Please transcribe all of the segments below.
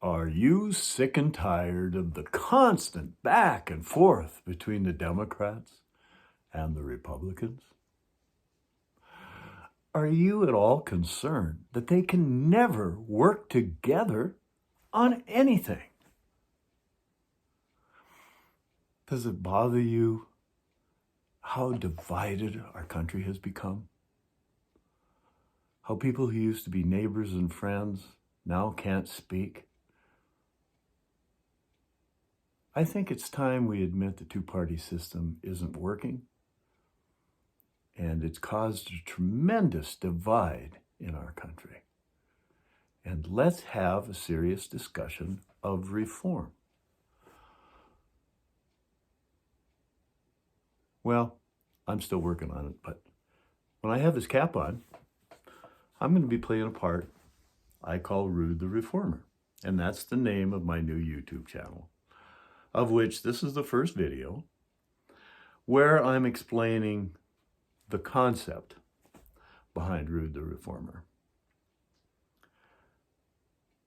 Are you sick and tired of the constant back and forth between the Democrats and the Republicans? Are you at all concerned that they can never work together on anything? Does it bother you how divided our country has become? How people who used to be neighbors and friends now can't speak? I think it's time we admit the two-party system isn't working, and it's caused a tremendous divide in our country. And let's have a serious discussion of reform. Well, I'm still working on it, but when I have this cap on, I'm going to be playing a part I call Rude the Reformer, and that's the name of my new YouTube channel, of which this is the first video, where I'm explaining the concept behind Rude the Reformer.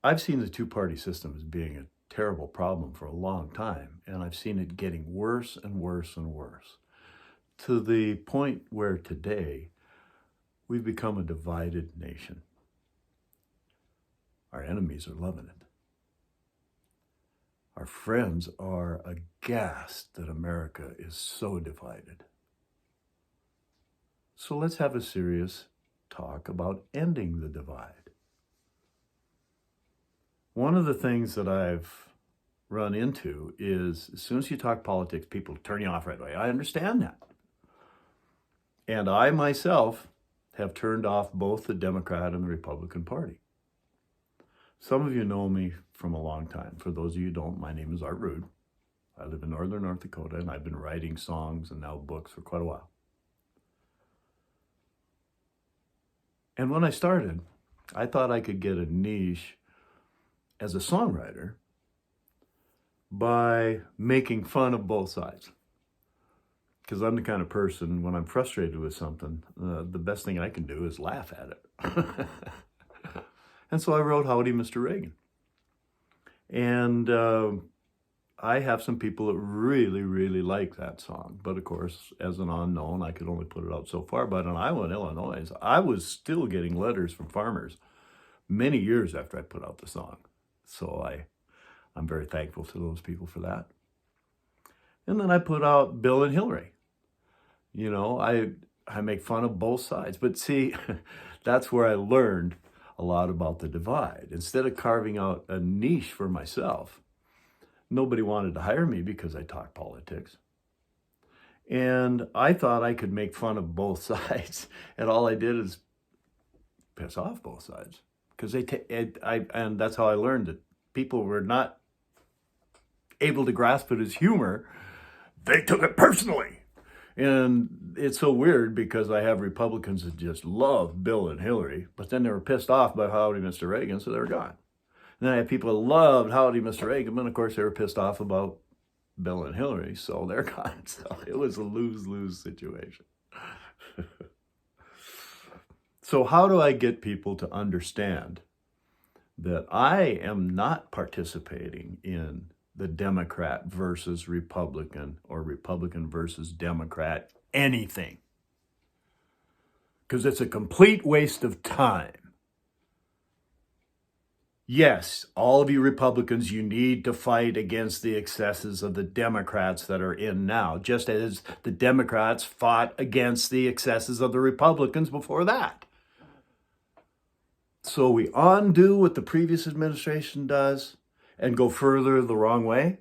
I've seen the two-party system as being a terrible problem for a long time, and I've seen it getting worse and worse and worse, to the point where today we've become a divided nation. Our enemies are loving it. Our friends are aghast that America is so divided. So let's have a serious talk about ending the divide. One of the things that I've run into is as soon as you talk politics, people turn you off right away. I understand that. And I myself have turned off both the Democrat and the Republican Party. Some of you know me from a long time. For those of you who don't, my name is Art Rude. I live in northern North Dakota, and I've been writing songs and now books for quite a while. And when I started, I thought I could get a niche as a songwriter by making fun of both sides. Because I'm the kind of person, when I'm frustrated with something, the best thing I can do is laugh at it. And so I wrote Howdy, Mr. Reagan. And I have some people that really, really like that song. But of course, as an unknown, I could only put it out so far. But in Iowa and Illinois, I was still getting letters from farmers many years after I put out the song. So I'm very thankful to those people for that. And then I put out Bill and Hillary. You know, I make fun of both sides. But see, that's where I learned a lot about the divide. Instead of carving out a niche for myself, nobody wanted to hire me because I talk politics. And I thought I could make fun of both sides. And all I did is piss off both sides. Because and that's how I learned that people were not able to grasp it as humor. They took it personally. And it's so weird because I have Republicans that just love Bill and Hillary, but then they were pissed off by Howdy, Mr. Reagan, so they were gone. And then I have people that loved Howdy, Mr. Reagan, but of course they were pissed off about Bill and Hillary, so they're gone. So it was a lose-lose situation. So how do I get people to understand that I am not participating in the Democrat versus Republican or Republican versus Democrat anything? Because it's a complete waste of time. Yes, all of you Republicans, you need to fight against the excesses of the Democrats that are in now, just as the Democrats fought against the excesses of the Republicans before that. So we undo what the previous administration does and go further the wrong way,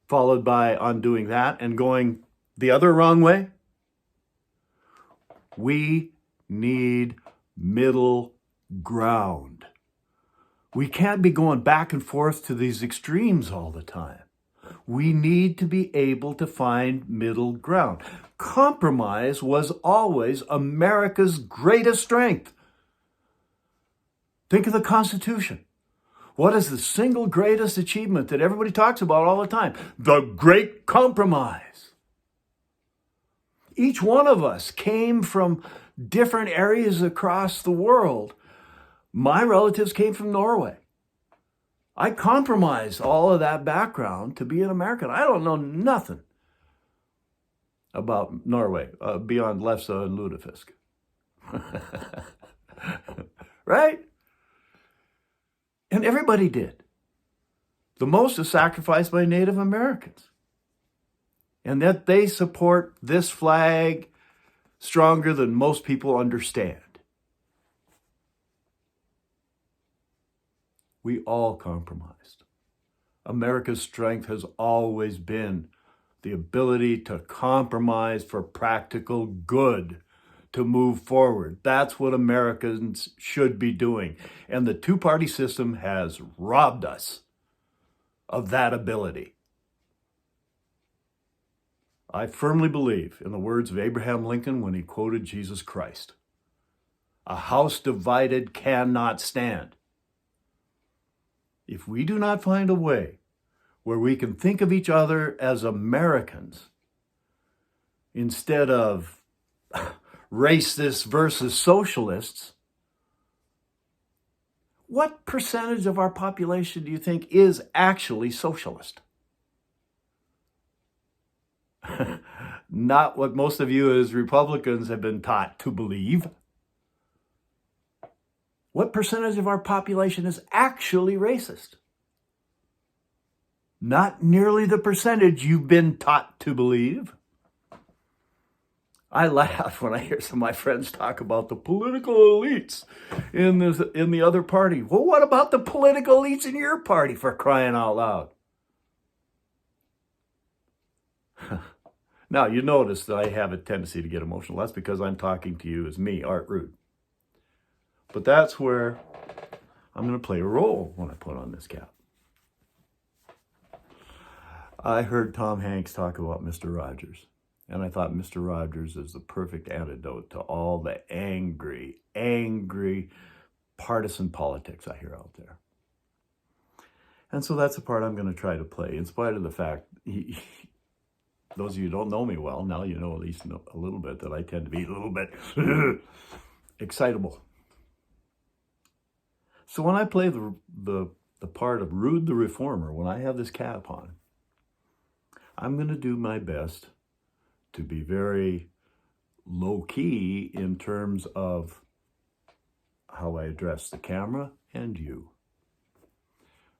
followed by undoing that and going the other wrong way. We need middle ground. We can't be going back and forth to these extremes all the time. We need to be able to find middle ground. Compromise was always America's greatest strength. Think of the Constitution. What is the single greatest achievement that everybody talks about all the time? The Great Compromise. Each one of us came from different areas across the world. My relatives came from Norway. I compromised all of that background to be an American. I don't know nothing about Norway beyond Lefse and Lutefisk. Right? And everybody did. The most is sacrificed by Native Americans. And that they support this flag stronger than most people understand. We all compromised. America's strength has always been the ability to compromise for practical good, to move forward. That's what Americans should be doing. And the two-party system has robbed us of that ability. I firmly believe in the words of Abraham Lincoln when he quoted Jesus Christ. A house divided cannot stand. If we do not find a way where we can think of each other as Americans instead of racists versus socialists, what percentage of our population do you think is actually socialist? Not what most of you as Republicans have been taught to believe. What percentage of our population is actually racist? Not nearly the percentage you've been taught to believe. I laugh when I hear some of my friends talk about the political elites in the other party. Well, what about the political elites in your party, for crying out loud? Now, you notice that I have a tendency to get emotional. That's because I'm talking to you as me, Art Rude. But that's where I'm going to play a role when I put on this cap. I heard Tom Hanks talk about Mr. Rogers, and I thought Mr. Rogers is the perfect antidote to all the angry partisan politics I hear out there. And so that's the part I'm going to try to play, in spite of the fact, those of you who don't know me well, now you know at least a little bit that I tend to be a little bit excitable. So when I play the part of Rude the Reformer, when I have this cap on, I'm going to do my best to be very low-key in terms of how I address the camera and you.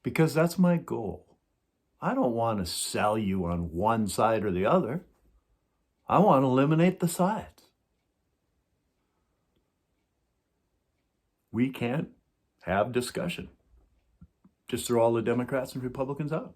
Because that's my goal. I don't want to sell you on one side or the other. I want to eliminate the sides. We can't have discussion. Just throw all the Democrats and Republicans out.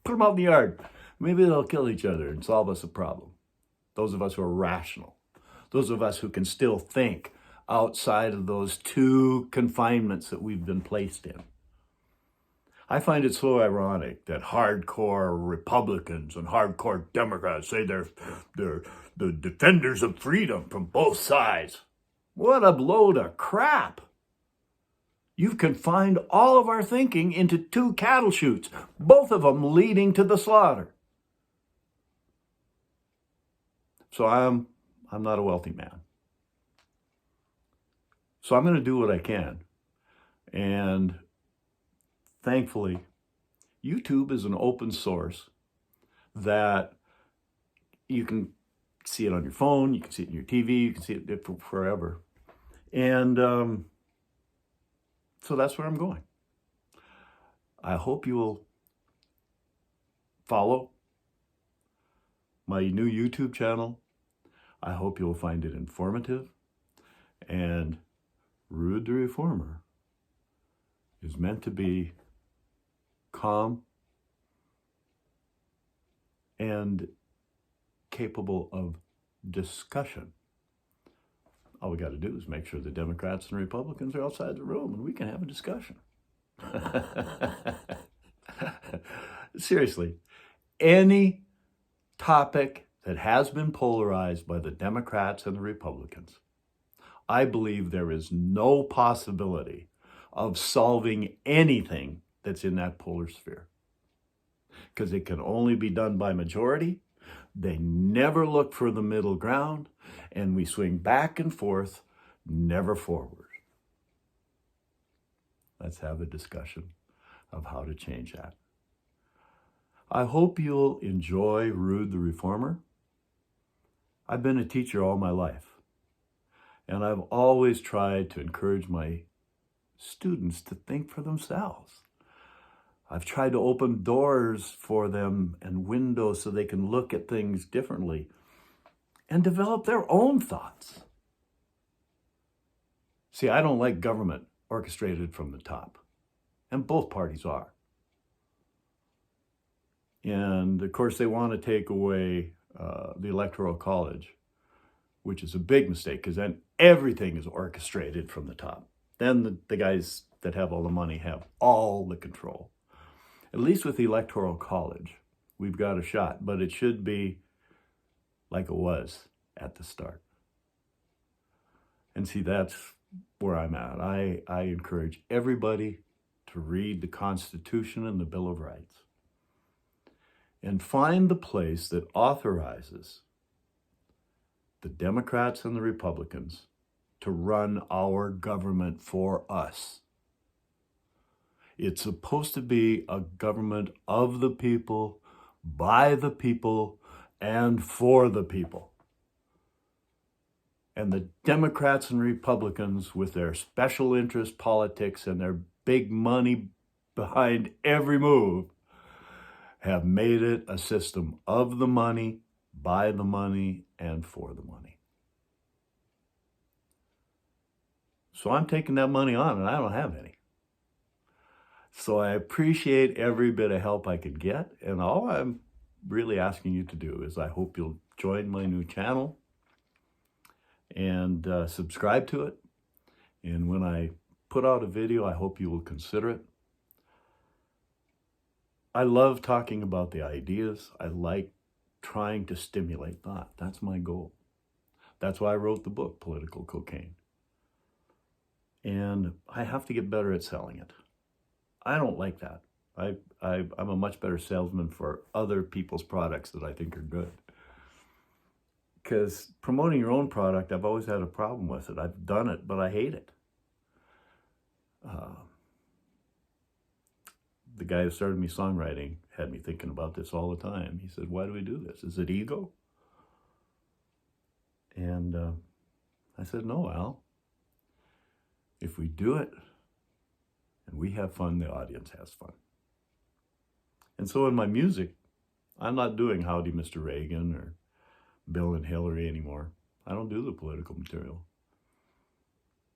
Put them out in the yard. Maybe they'll kill each other and solve us a problem. Those of us who are rational. Those of us who can still think outside of those two confinements that we've been placed in. I find it so ironic that hardcore Republicans and hardcore Democrats say they're the defenders of freedom from both sides. What a load of crap. You've confined all of our thinking into two cattle chutes, both of them leading to the slaughter. So I'm not a wealthy man. So I'm going to do what I can. And thankfully, YouTube is an open source that you can see it on your phone, you can see it in your TV, you can see it forever. And so that's where I'm going. I hope you will follow my new YouTube channel. I hope you'll find it informative. And Rude the Reformer is meant to be calm and capable of discussion. All we got to do is make sure the Democrats and Republicans are outside the room and we can have a discussion. Seriously, any topic that has been polarized by the Democrats and the Republicans, I believe there is no possibility of solving anything that's in that polar sphere. Because it can only be done by majority. They never look for the middle ground, and we swing back and forth, never forward. Let's have a discussion of how to change that. I hope you'll enjoy Rude the Reformer. I've been a teacher all my life, and I've always tried to encourage my students to think for themselves. I've tried to open doors for them and windows so they can look at things differently and develop their own thoughts. See, I don't like government orchestrated from the top, and both parties are. And of course, they want to take away the Electoral College, which is a big mistake, because then everything is orchestrated from the top. Then the guys that have all the money have all the control. At least with the Electoral College, we've got a shot, but it should be like it was at the start. And see, that's where I'm at. I encourage everybody to read the Constitution and the Bill of Rights and find the place that authorizes the Democrats and the Republicans to run our government for us. It's supposed to be a government of the people, by the people, and for the people. And the Democrats and Republicans, with their special interest politics and their big money behind every move, have made it a system of the money, by the money, and for the money. So I'm taking that money on, and I don't have any. So I appreciate every bit of help I can get, and all I'm really asking you to do is I hope you'll join my new channel and subscribe to it. And when I put out a video, I hope you will consider it. I love talking about the ideas. I like trying to stimulate thought. That's my goal. That's why I wrote the book, Political Cocaine. And I have to get better at selling it. I don't like that. I'm a much better salesman for other people's products that I think are good. Because promoting your own product, I've always had a problem with it. I've done it, but I hate it. The guy who started me songwriting had me thinking about this all the time. He said, why do we do this? Is it ego? And I said, no, Al. If we do it and we have fun, the audience has fun. And so in my music, I'm not doing Howdy, Mr. Reagan or Bill and Hillary anymore. I don't do the political material.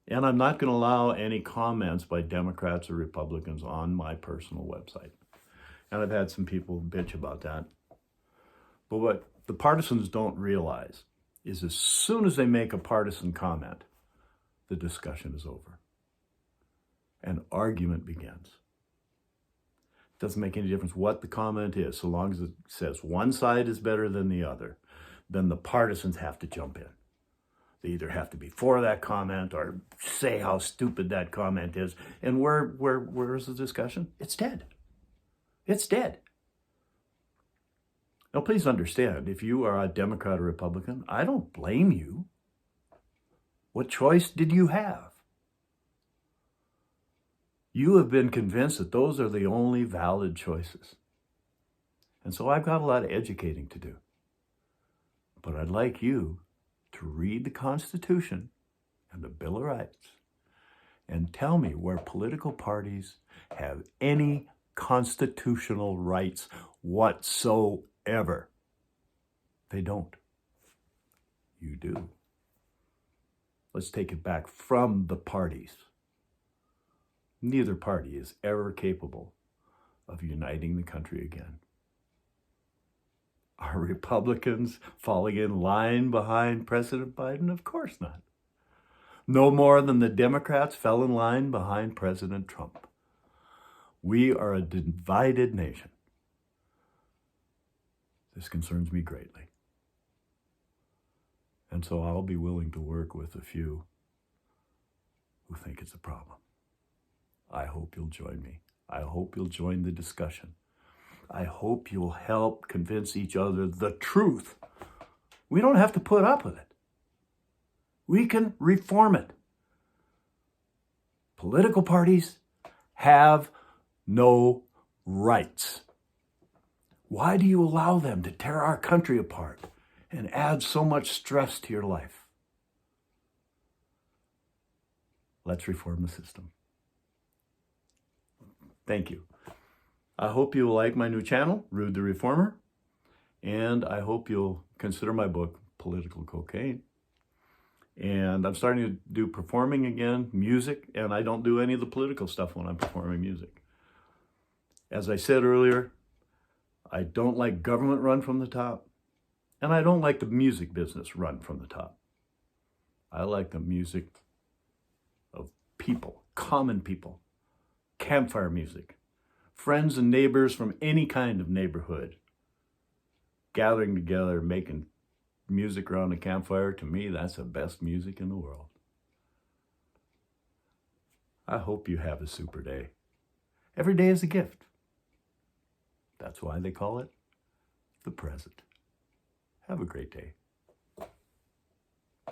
And I'm not going to allow any comments by Democrats or Republicans on my personal website. And I've had some people bitch about that. But what the partisans don't realize is as soon as they make a partisan comment, the discussion is over. And argument begins. It doesn't make any difference what the comment is, so long as it says one side is better than the other, then the partisans have to jump in. They either have to be for that comment or say how stupid that comment is. And where is the discussion? It's dead. It's dead. Now, please understand, if you are a Democrat or Republican, I don't blame you. What choice did you have? You have been convinced that those are the only valid choices. And so I've got a lot of educating to do. But I'd like you to read the Constitution and the Bill of Rights and tell me where political parties have any constitutional rights whatsoever. They don't. You do. Let's take it back from the parties. Neither party is ever capable of uniting the country again. Are Republicans falling in line behind President Biden? Of course not. No more than the Democrats fell in line behind President Trump. We are a divided nation. This concerns me greatly. And so I'll be willing to work with a few who think it's a problem. I hope you'll join me. I hope you'll join the discussion. I hope you'll help convince each other the truth. We don't have to put up with it. We can reform it. Political parties have no rights. Why do you allow them to tear our country apart and add so much stress to your life? Let's reform the system. Thank you. I hope you will like my new channel, Rude the Reformer, and I hope you'll consider my book, Political Cocaine. And I'm starting to do performing again, music, and I don't do any of the political stuff when I'm performing music. As I said earlier, I don't like government run from the top, and I don't like the music business run from the top. I like the music of people, common people, campfire music, friends and neighbors from any kind of neighborhood gathering together, making music around a campfire. To me, that's the best music in the world. I hope you have a super day. Every day is a gift. That's why they call it the present. Have a great day.